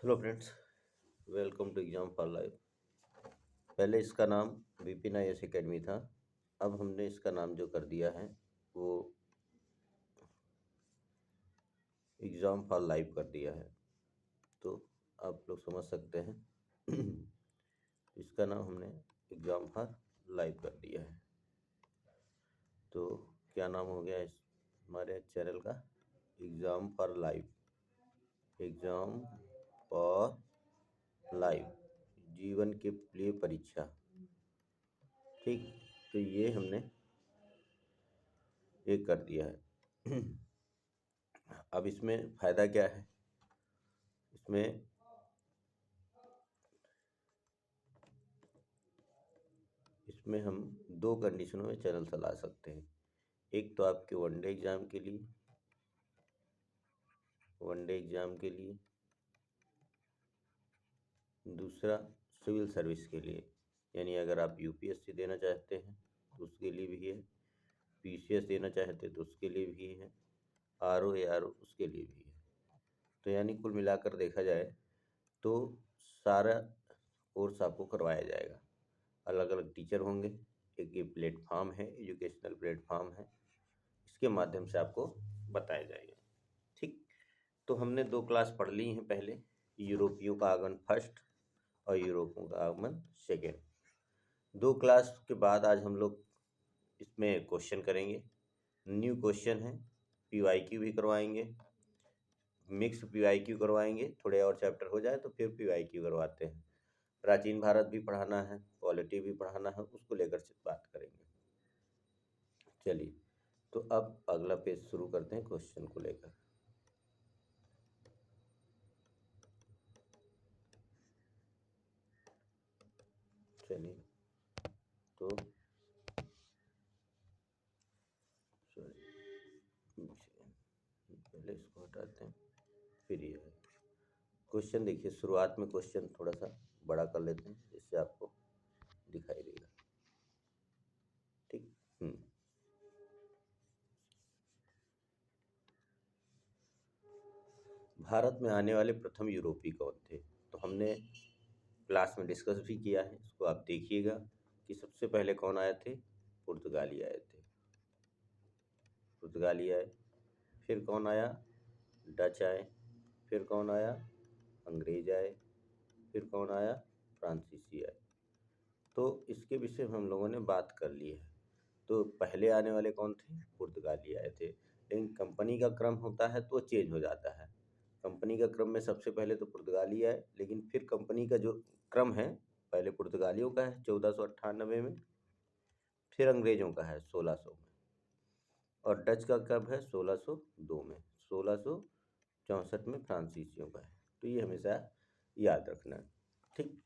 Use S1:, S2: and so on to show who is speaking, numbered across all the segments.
S1: Hello friends, welcome to exam for life. पहले इसका नाम VPNIS एकेडमी था। अब हमने इसका नाम जो कर दिया है वो एग्जाम फॉर लाइफ कर दिया है। तो आप लोग समझ सकते हैं इसका नाम हमने एग्जाम फॉर लाइफ कर दिया है। तो क्या नाम हो गया इस हमारे चैनल का? Exam for life. Exam for life, जीवन के लिए परीक्षा। ठीक, तो ये हमने एक कर दिया है। अब इसमें फ़ायदा क्या है? इसमें इसमें हम दो कंडीशनों में चैनल चला सकते हैं। एक तो आपके वनडे एग्ज़ाम के लिए, दूसरा सिविल सर्विस के लिए। यानी अगर आप UPSC देना चाहते हैं तो उसके लिए भी है, PCS देना चाहते हैं तो उसके लिए भी है, RO ARO उसके लिए भी है। तो यानी कुल मिलाकर देखा जाए तो सारा कोर्स आपको करवाया जाएगा। अलग अलग टीचर होंगे। एक ये प्लेटफॉर्म है, एजुकेशनल प्लेटफॉर्म है, इसके माध्यम से आपको बताया जाएगा। ठीक, तो हमने दो क्लास पढ़ ली हैं पहले, यूरोपियों का आगमन फर्स्ट और यूरोपियों का आगमन सेकेंड। दो क्लास के बाद आज हम लोग इसमें क्वेश्चन करेंगे। न्यू क्वेश्चन है, PYQ भी करवाएंगे, मिक्स PYQ करवाएंगे। थोड़े और चैप्टर हो जाए तो फिर PYQ करवाते हैं। प्राचीन भारत भी पढ़ाना है, पॉलिटी भी पढ़ाना है, उसको लेकर से बात करेंगे। चलिए, तो अब अगला पेज शुरू करते हैं क्वेश्चन को लेकर। चलिए, तो पहले इसको हटाते हैं, फिर ये है क्वेश्चन। देखिए, शुरुआत में क्वेश्चन थोड़ा सा बड़ा कर लेते हैं जिससे आपको दिखाई देगा। ठीक। भारत में आने वाले प्रथम यूरोपीय कौन थे? तो हमने क्लास में डिस्कस भी किया है, इसको आप देखिएगा कि सबसे पहले कौन आए थे? पुर्तगाली आए थे। पुर्तगाली आए, फिर कौन आया? डच आए, फिर कौन आया? अंग्रेज आए, फिर कौन आया? फ्रांसीसी आए। तो इसके विषय में हम लोगों ने बात कर ली है। तो पहले आने वाले कौन थे? पुर्तगाली आए थे। लेकिन कंपनी का क्रम होता है तो चेंज हो जाता है। कंपनी का क्रम में सबसे पहले तो पुर्तगाली आए, लेकिन फिर कंपनी का जो क्रम है पहले पुर्तगालियों का है 1498 में, फिर अंग्रेजों का है 1600 में, और डच का कब है? 1602 में, 1664 में फ्रांसीसियों का है। तो ये हमेशा याद रखना है। ठीक,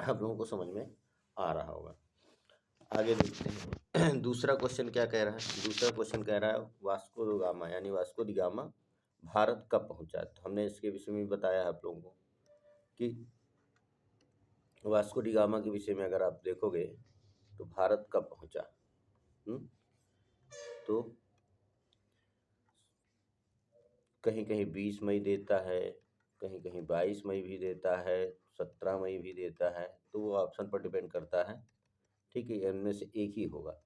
S1: आप लोगों को समझ में आ रहा होगा। आगे देखते हैं। दूसरा क्वेश्चन क्या कह रहा है? दूसरा क्वेश्चन कह रहा है वास्को द गामा, यानी वास्को द गामा भारत कब पहुंचा? तो हमने इसके विषय में बताया है आप लोगों को कि वास्को डी गामा के विषय में अगर आप देखोगे तो भारत कब पहुंचा, तो कहीं कहीं 20 मई देता है, कहीं कहीं 22 मई भी देता है, 17 मई भी देता है। तो वो ऑप्शन पर डिपेंड करता है। ठीक है, इनमें से एक ही होगा।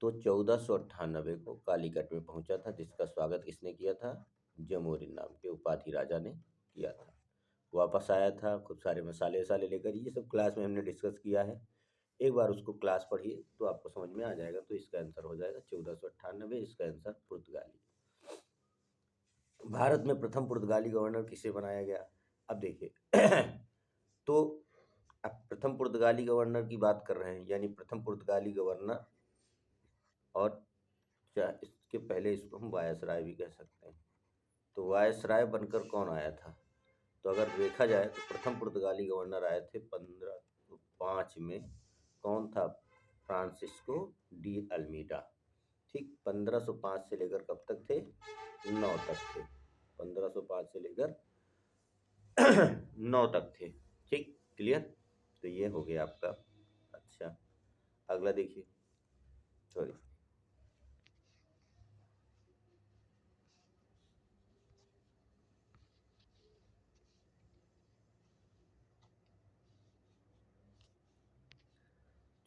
S1: तो 1498 को कालीकट में पहुंचा था, जिसका स्वागत किसने किया था? जमोरिन नाम के उपाधि राजा ने किया था। वापस आया था खूब सारे मसाले वसाले लेकर। ये सब क्लास में हमने डिस्कस किया है, एक बार उसको क्लास पढ़िए तो आपको समझ में आ जाएगा। तो इसका आंसर हो जाएगा 1498, इसका आंसर पुर्तगाली। भारत में प्रथम पुर्तगाली गवर्नर किसे बनाया गया? अब देखिए तो अब प्रथम पुर्तगाली गवर्नर की बात कर रहे हैं, यानी प्रथम पुर्तगाली गवर्नर, और क्या इसके पहले इसको हम वायसराय भी कह सकते हैं। तो वायसराय बनकर कौन आया था? तो अगर देखा जाए तो प्रथम पुर्तगाली गवर्नर आए थे 1505 में। कौन था? Francisco de Almeida. ठीक, 1505 से लेकर कब तक थे? 9 तक थे। 1505 से लेकर 9 तक थे। ठीक, क्लियर? तो ये हो गया आपका। अच्छा, अगला देखिए। सॉरी,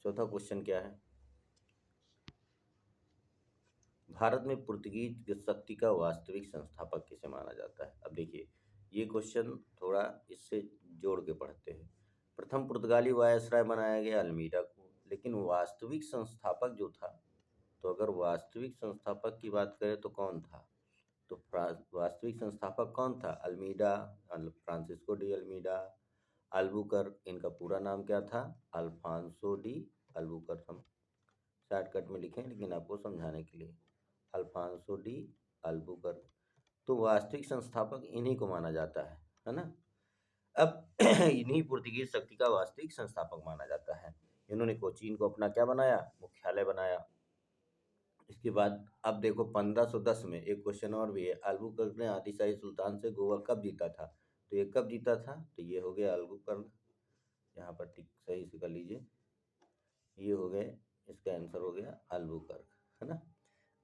S1: चौथा क्वेश्चन क्या है, भारत में पुर्तगीज शक्ति का वास्तविक संस्थापक किसे माना जाता है। अब देखिए ये क्वेश्चन थोड़ा इससे जोड़ के पढ़ते हैं। प्रथम पुर्तगाली वायसराय बनाया गया अल्मीडा को, लेकिन वास्तविक संस्थापक जो था, तो अगर वास्तविक संस्थापक की बात करें तो कौन था, तो वास्तविक संस्थापक कौन था, Almeida, Francisco de Almeida, Albuquerque, इनका पूरा नाम क्या था, अल्फांसो डी अल्बुकर। हम शॉर्टकट में लिखें लेकिन आपको समझाने के लिए, अल्फांसो डी अल्बुकर। तो वास्तविक संस्थापक इन्हीं को माना जाता है ना। अब इन्हीं पुर्तगीज शक्ति का वास्तविक संस्थापक माना जाता है। इन्होंने कोचीन को अपना क्या बनाया, मुख्यालय बनाया। इसके बाद अब देखो 1510 में एक क्वेश्चन और भी है, अल्बुकर्क ने आदिलशाही सुल्तान से गोवा कब जीता था, तो ये कब जीता था, तो ये हो गया अल्बुकर्क, यहाँ पर टिक सही से कर लीजिए, ये हो गए, इसका आंसर हो गया अल्बुकर्क, है ना।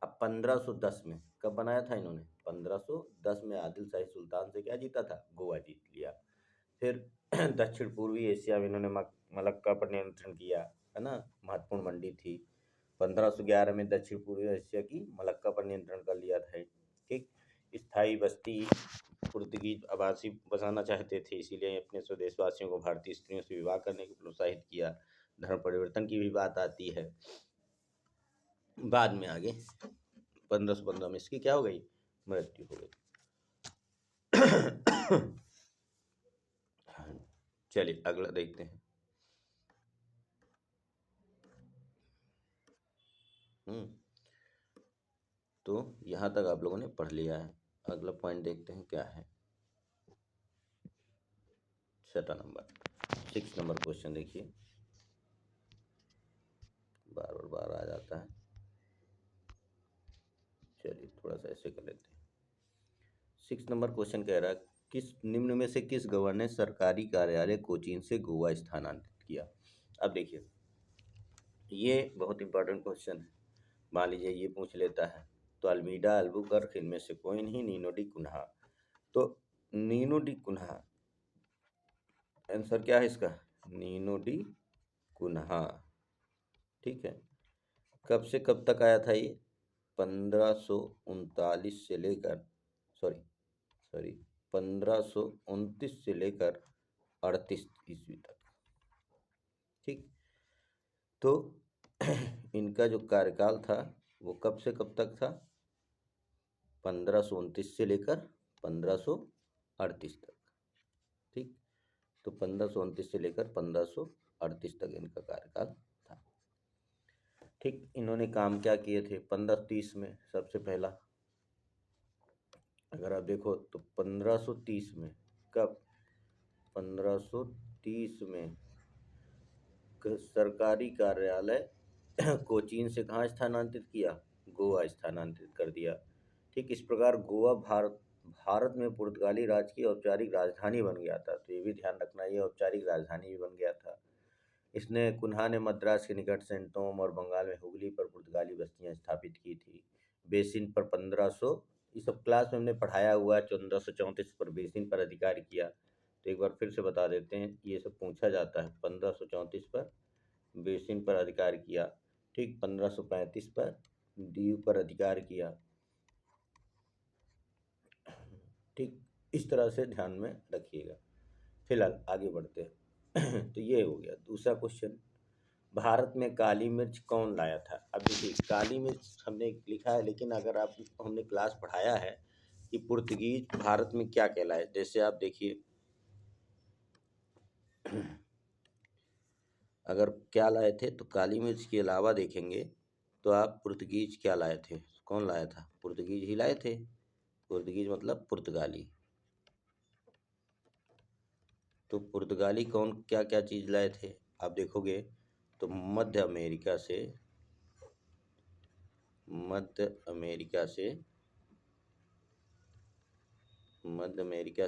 S1: अब 1510 में कब बनाया था इन्होंने, 1510 में आदिलशाही सुल्तान से क्या जीता था, गोवा जीत लिया। फिर दक्षिण पूर्वी एशिया में इन्होंने मलक्का पर नियंत्रण किया, है ना, महत्वपूर्ण मंडी थी। 1511 में दक्षिण पूर्वी एशिया की मलक्का पर नियंत्रण कर लिया था। ठीक, स्थायी बस्ती पुर्तगीज आबासी बसाना चाहते थे, इसीलिए अपने स्वदेशवासियों को भारतीय स्त्रियों से विवाह करने को प्रोत्साहित किया। धर्म परिवर्तन की भी बात आती है बाद में आगे। 1515 में इसकी क्या हो गई, मृत्यु हो गई। चलिए अगला देखते हैं। तो यहाँ तक आप लोगों ने पढ़ लिया है। अगला पॉइंट देखते हैं क्या है, 6 नंबर क्वेश्चन देखिए, बार आ जाता है। चलिए थोड़ा सा ऐसे कर लेते हैं। 6 नंबर क्वेश्चन कह रहा है, किस निम्न में से किस गवर्नर ने सरकारी कार्यालय कोचीन से गोवा स्थानांतरित किया। अब देखिए ये बहुत इंपॉर्टेंट क्वेश्चन है, मान लीजिए ये पूछ लेता है, तो अल्मीडा, अल्बुकर्क, इनमें से कोई नहीं, नीनो डी कुन्हा। तो नीनो डी कुन्हा, आंसर क्या है इसका, नीनो डी कुन्हा। ठीक है, कब से कब तक आया था ये, 1539 से लेकर सॉरी 1529 से लेकर 38 ईस्वी तक। ठीक, तो इनका जो कार्यकाल था वो कब से कब तक था, 1529 से लेकर 1538 तक। ठीक, तो 1529 से लेकर 1538 तक इनका कार्यकाल था। ठीक, इन्होंने काम क्या किए थे 1530 में, सबसे पहला अगर आप देखो तो 1530 में, कब, 1530 में सरकारी कार्यालय कोचीन से कहाँ स्थानांतरित किया, गोवा स्थानांतरित कर दिया। ठीक, इस प्रकार गोवा भारत में पुर्तगाली राज की औपचारिक राजधानी बन गया था। तो ये भी ध्यान रखना, ये औपचारिक राजधानी भी बन गया था। इसने कुन्हा ने मद्रास के निकट सेंटोम और बंगाल में हुगली पर पुर्तगाली बस्तियां स्थापित की थी। बेसिन पर 1500, ये सब क्लास में हमने पढ़ाया हुआ है। 1534 पर बेसिन पर अधिकार किया। तो एक बार फिर से बता देते हैं, ये सब पूछा जाता है। 1534 पर बेसिन पर अधिकार किया। ठीक, 1535 पर दीव पर अधिकार किया। ठीक, इस तरह से ध्यान में रखिएगा। फिलहाल आगे बढ़ते हैं। तो ये हो गया दूसरा क्वेश्चन, भारत में काली मिर्च कौन लाया था। अब देखिए काली मिर्च हमने लिखा है, लेकिन अगर आप हमने क्लास पढ़ाया है कि पुर्तगीज भारत में क्या कहलाए, जैसे आप देखिए अगर क्या लाए थे, तो काली मिर्च के अलावा देखेंगे तो आप पुर्तगीज क्या लाए थे, कौन लाया था, पुर्तगीज ही लाए थे। पुर्तगीज मतलब पुर्तगाली। तो पुर्तगाली कौन क्या क्या चीज़ लाए थे, आप देखोगे तो मध्य अमेरिका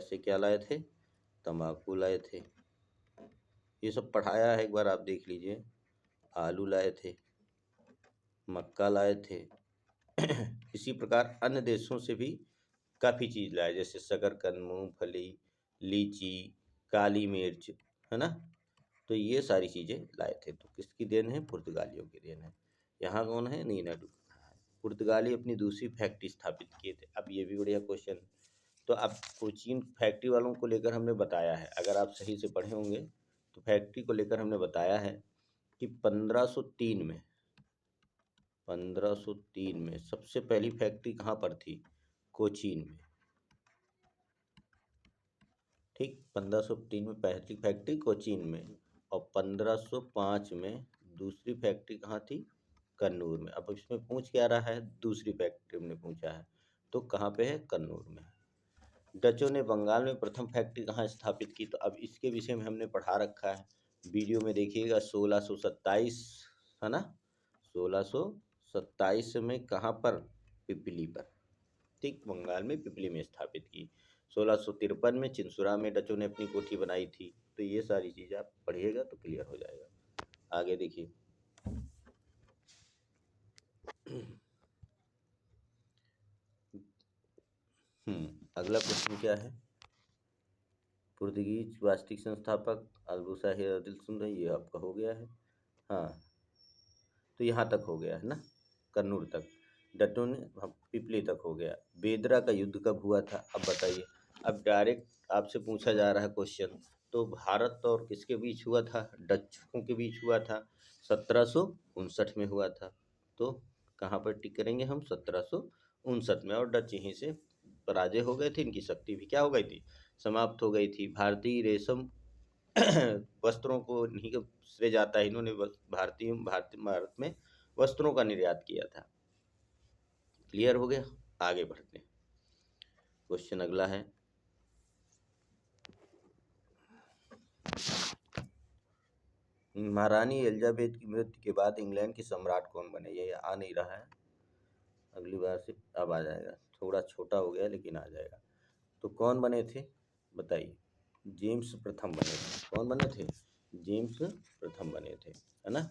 S1: से क्या लाए थे, तंबाकू लाए थे। ये सब पढ़ाया है, एक बार आप देख लीजिए। आलू लाए थे, मक्का लाए थे। इसी प्रकार अन्य देशों से भी काफ़ी चीज़ लाए, जैसे शकरकंद, मूंगफली, लीची, काली मिर्च, है ना। तो ये सारी चीज़ें लाए थे। तो किसकी देन है? पुर्तगालियों की देन है। यहाँ कौन है? नीना डू। पुर्तगाली अपनी दूसरी फैक्ट्री स्थापित किए थे। अब ये भी बढ़िया क्वेश्चन। तो अब कोचीन फैक्ट्री वालों को लेकर हमने बताया है, अगर आप सही से पढ़े होंगे तो फैक्ट्री को लेकर हमने बताया है कि 1503 में सबसे पहली फैक्ट्री कहाँ पर थी? कोचीन में। ठीक, 1503 में पहली फैक्ट्री कोचीन में, और 1505 में दूसरी फैक्ट्री कहाँ थी? कन्नूर में। अब इसमें पूछ क्या रहा है? दूसरी फैक्ट्री में पूछा है, तो कहाँ पे है? कन्नूर में। डचों ने बंगाल में प्रथम फैक्ट्री कहाँ स्थापित की? तो अब इसके विषय में हमने पढ़ा रखा है, वीडियो में देखिएगा। 1627 है ना, 1627 में कहाँ पर? पिपली पर। ठीक, बंगाल में पिपली में स्थापित की। 1653 में चिंसुरा में डचों ने अपनी कोठी बनाई थी। तो ये सारी चीज़ आप पढ़िएगा तो क्लियर हो जाएगा। आगे देखिए। अगला प्रश्न क्या है? पुर्तगीज वास्तुशिल्प संस्थापक अल्बुसाहिर आदिल सुंदर, ये आपका हो गया है। हाँ, तो यहाँ तक हो गया है ना, कन्नूर तक। डटों ने पिपली तक हो गया। बेदरा का युद्ध कब हुआ था? अब बताइए। अब डायरेक्ट आपसे पूछा जा रहा है क्वेश्चन, तो भारत और किसके बीच हुआ था? डचों के बीच हुआ था। 1759 में हुआ था। तो कहाँ पर टिक करेंगे हम? 1759 में। और डच यहीं से पराजय हो गए थे, इनकी शक्ति भी क्या हो गई थी? समाप्त हो गई थी। भारतीय रेशम वस्त्रों को नहीं श्रेय जाता है, इन्होंने भारत में वस्त्रों का निर्यात किया था। क्लियर हो गया? आगे बढ़ते हैं। क्वेश्चन अगला है, महारानी एलिजाबेथ की मृत्यु के बाद इंग्लैंड के सम्राट कौन बने? ये आ नहीं रहा है, अगली बार से अब आ जाएगा। थोड़ा छोटा हो गया लेकिन आ जाएगा। तो कौन बने थे बताइए? जेम्स प्रथम बने थे। कौन बने थे? जेम्स प्रथम बने थे, है ना।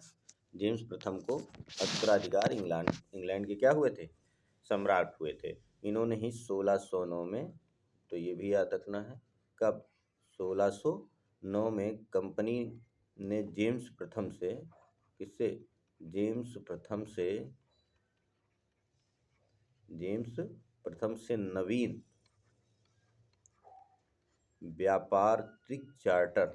S1: जेम्स प्रथम को उत्तराधिकार इंग्लैंड के क्या हुए थे? सम्राट हुए थे। इन्होंने ही 1609 में, तो ये भी याद रखना है, कब? 1609 में कंपनी ने जेम्स प्रथम से, किससे? जेम्स प्रथम से नवीन व्यापारिक चार्टर,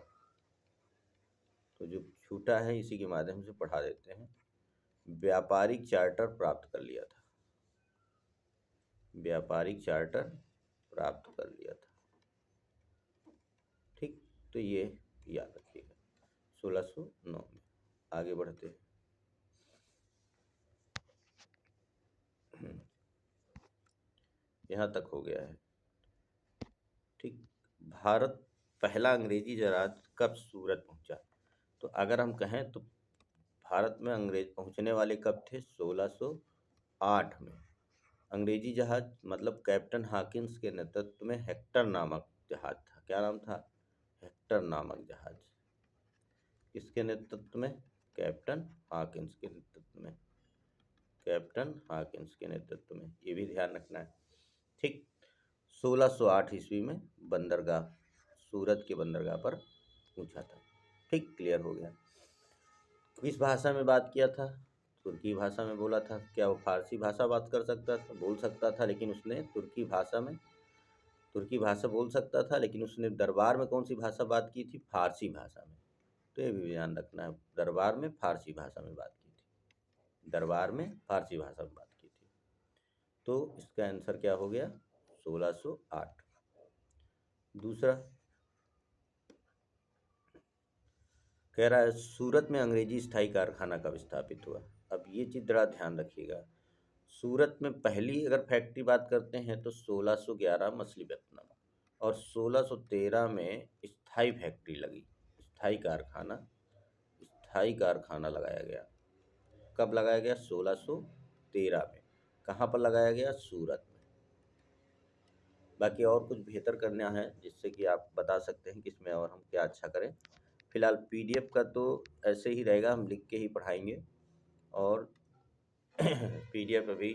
S1: तो जो छूटा है इसी के माध्यम से पढ़ा देते हैं, व्यापारिक चार्टर प्राप्त कर लिया था। व्यापारिक चार्टर प्राप्त कर लिया था। ठीक, तो ये याद रखिएगा 1609 में। आगे बढ़ते हैं। यहाँ तक हो गया है। ठीक, भारत पहला अंग्रेजी जहाज कब सूरत पहुंचा? तो अगर हम कहें तो भारत में अंग्रेज पहुंचने वाले कब थे? 1608 में। अंग्रेजी जहाज मतलब कैप्टन हॉकिंस के नेतृत्व में हेक्टर नामक जहाज था। क्या नाम था? हेक्टर नामक जहाज। किसके नेतृत्व में? कैप्टन हॉकिंस के नेतृत्व में। कैप्टन हॉकिंस के नेतृत्व में, ये भी ध्यान रखना है। ठीक, 1608 ईस्वी में बंदरगाह, सूरत के बंदरगाह पर पहुंचा था। ठीक, क्लियर हो गया। किस भाषा में बात किया था? तुर्की भाषा में बोला था। क्या वो फारसी भाषा बात कर सकता था? बोल सकता था, लेकिन उसने तुर्की भाषा बोल सकता था, लेकिन उसने दरबार में कौन सी भाषा बात की थी? फारसी भाषा में। तो ये भी ध्यान रखना है, दरबार में फारसी भाषा में बात की थी। दरबार में फारसी भाषा में बात की थी। तो इसका आंसर क्या हो गया? 1608। दूसरा कह रहा है सूरत में अंग्रेजी स्थायी कारखाना कब स्थापित हुआ? अब ये चीज जरा ध्यान रखिएगा। सूरत में पहली अगर फैक्ट्री बात करते हैं तो 1611 मछलीपट्टनम, और 1613 में स्थायी फैक्ट्री लगी, स्थायी कारखाना लगाया गया। कब लगाया गया? 1613 में। कहाँ पर लगाया गया? सूरत में। बाकी और कुछ बेहतर करना है जिससे कि आप बता सकते हैं कि इसमें और हम क्या अच्छा करें। फिलहाल पीडीएफ का तो ऐसे ही रहेगा, हम लिख के ही पढ़ाएंगे, और पीडीएफ अभी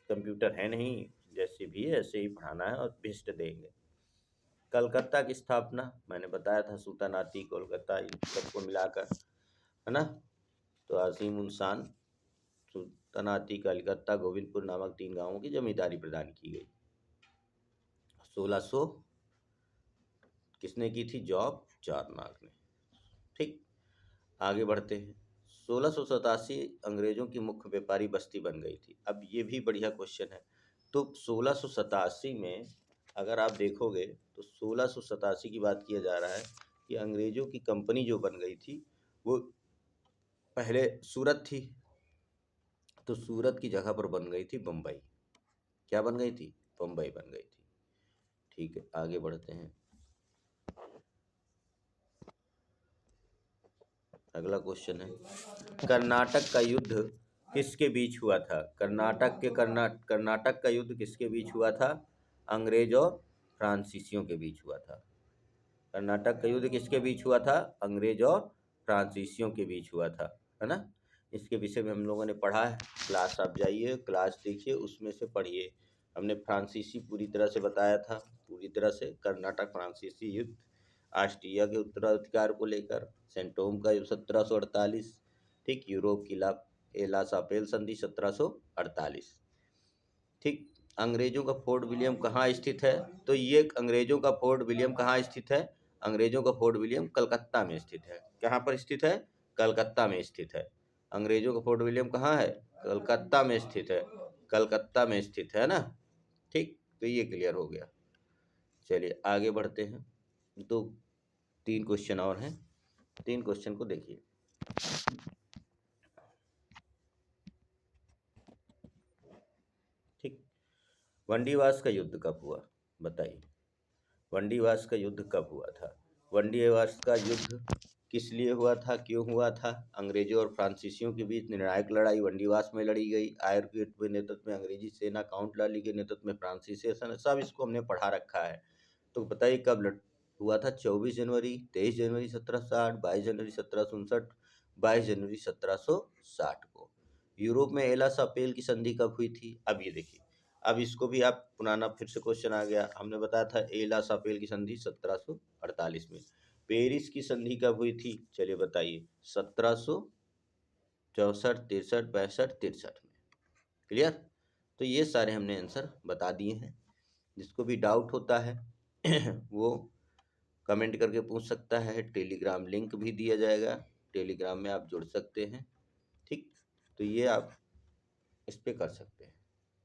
S1: कंप्यूटर है नहीं, जैसे भी है ऐसे ही पढ़ाना है और बेस्ट देंगे। कलकत्ता की स्थापना मैंने बताया था, सुल्तानाती कोलकाता, इन सबको मिलाकर, है ना। तो अजीम उल शान सुल्तानाती कलकत्ता गोविंदपुर नामक 3 गांवों की जमींदारी प्रदान की गई। 1600 किसने की थी? जॉब चार्नक ने। ठीक, आगे बढ़ते हैं। 1687 अंग्रेजों की मुख्य व्यापारी बस्ती बन गई थी। अब ये भी बढ़िया क्वेश्चन है। तो 1687 में अगर आप देखोगे तो 1687 की बात किया जा रहा है कि अंग्रेजों की कंपनी जो बन गई थी वो पहले सूरत थी, तो सूरत की जगह पर बन गई थी बम्बई। क्या बन गई थी? बम्बई बन गई थी। ठीक है, आगे बढ़ते हैं। अगला क्वेश्चन है, कर्नाटक का युद्ध किसके बीच हुआ था? कर्नाटक का युद्ध किसके बीच हुआ था? अंग्रेज और फ्रांसीसियों के बीच हुआ था। कर्नाटक का युद्ध किसके बीच हुआ था? अंग्रेज और फ्रांसीसियों के बीच हुआ था, है ना। इसके विषय में हम लोगों ने पढ़ा है, क्लास आप जाइए, क्लास देखिए, उसमें से पढ़िए। हमने फ्रांसीसी पूरी तरह से बताया था, पूरी तरह से। कर्नाटक फ्रांसीसी युद्ध, ऑस्ट्रिया के उत्तराधिकार को लेकर, सेंटोम का 1748, ठीक, यूरोप की एला सापेल संधि 1748, ठीक। अंग्रेजों का फोर्ट विलियम कहाँ स्थित है? तो ये अंग्रेजों का फोर्ट विलियम कहाँ स्थित है? अंग्रेजों का फोर्ट विलियम कलकत्ता में स्थित है। कहाँ पर स्थित है? कलकत्ता में स्थित है। अंग्रेजों का फोर्ट विलियम कहाँ है? कलकत्ता में स्थित है। कलकत्ता में स्थित है ना। ठीक, तो ये क्लियर हो गया। चलिए आगे बढ़ते हैं। तो 3 क्वेश्चन और हैं, 3 क्वेश्चन को देखिए। ठीक, वंडीवास का युद्ध कब हुआ? बताइए, वंडीवास का युद्ध कब हुआ था? वंडीवास का युद्ध किस लिए हुआ था, क्यों हुआ था? अंग्रेजों और फ्रांसीसियों के बीच निर्णायक लड़ाई वंडीवास में लड़ी गई। आयरगेट के नेतृत्व में अंग्रेजी सेना, काउंट लाली के नेतृत्व में फ्रांसीसी सेना, सब इसको हमने पढ़ा रखा है। तो बताइए कब हुआ था? 24 जनवरी, 23 जनवरी 1760, 22 जनवरी 1759, 22 जनवरी 1760 को। यूरोप में एला सापेल की संधि कब हुई थी? अब ये देखिए, अब इसको भी आप पुराना फिर से क्वेश्चन आ गया। हमने बताया था एला सापेल की संधि 1748 में। पेरिस की संधि कब हुई थी? चलिए बताइए, 1764, 63, 65, 63 में। क्लियर? तो ये सारे हमने आंसर बता दिए हैं। जिसको भी डाउट होता है वो कमेंट करके पूछ सकता है। टेलीग्राम लिंक भी दिया जाएगा, टेलीग्राम में आप जुड़ सकते हैं। ठीक, तो ये आप इस पे कर सकते हैं।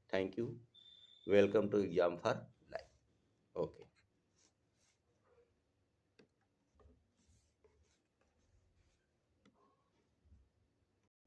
S1: Thank you, welcome to exam for